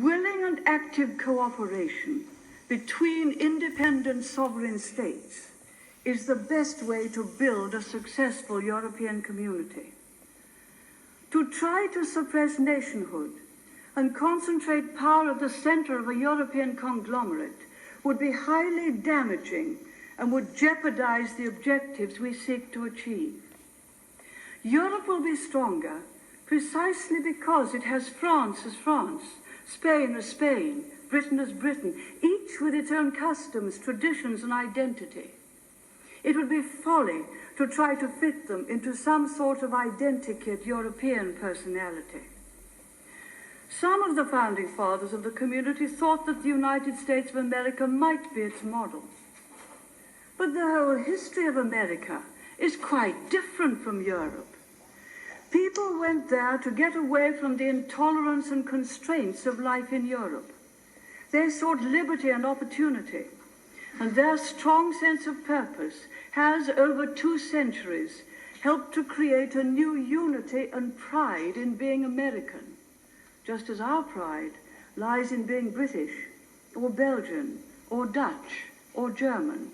Willing and active cooperation between independent sovereign states is the best way to build a successful European community. To try to suppress nationhood and concentrate power at the center of a European conglomerate would be highly damaging and would jeopardize the objectives we seek to achieve. Europe will be stronger precisely because it has France as France, Spain as Spain, Britain as Britain, each with its own customs, traditions, and identity. It would be folly to try to fit them into some sort of identikit European personality. Some of the founding fathers of the community thought that the United States of America might be its model. But the whole history of America is quite different from Europe. People went there to get away from the intolerance and constraints of life in Europe. They sought liberty and opportunity, and their strong sense of purpose has, over 2 centuries, helped to create a new unity and pride in being American, just as our pride lies in being British, or Belgian, or Dutch, or German.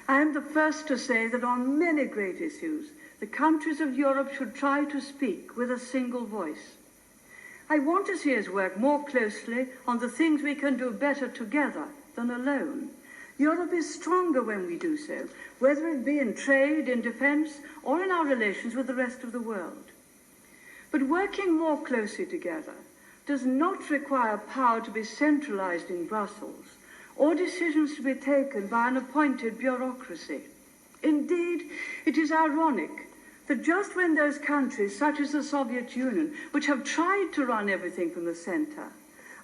I am the first to say that on many great issues, the countries of Europe should try to speak with a single voice. I want to see us work more closely on the things we can do better together than alone. Europe is stronger when we do so, whether it be in trade, in defense, or in our relations with the rest of the world. But working more closely together does not require power to be centralized in Brussels or decisions to be taken by an appointed bureaucracy. Indeed, it is ironic that just when those countries, such as the Soviet Union, which have tried to run everything from the center,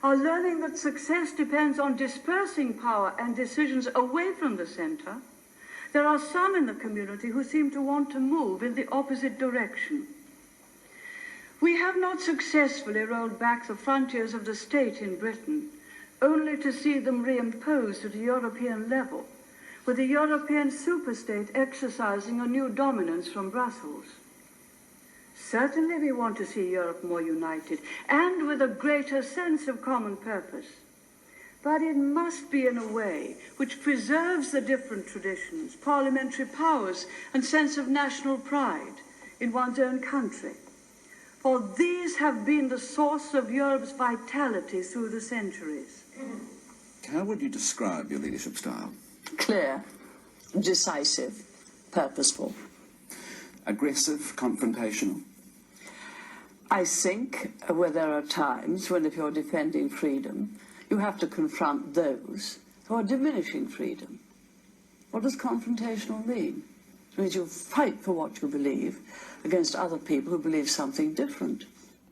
are learning that success depends on dispersing power and decisions away from the center, there are some in the community who seem to want to move in the opposite direction. We have not successfully rolled back the frontiers of the state in Britain, only to see them reimposed at a European level, with the European superstate exercising a new dominance from Brussels. Certainly we want to see Europe more united and with a greater sense of common purpose. But it must be in a way which preserves the different traditions, parliamentary powers, and sense of national pride in one's own country. For these have been the source of Europe's vitality through the centuries. How would you describe your leadership style? Clear, decisive, purposeful. Aggressive, confrontational? I think where there are times when, if you're defending freedom, you have to confront those who are diminishing freedom. What does confrontational mean? It means you fight for what you believe against other people who believe something different.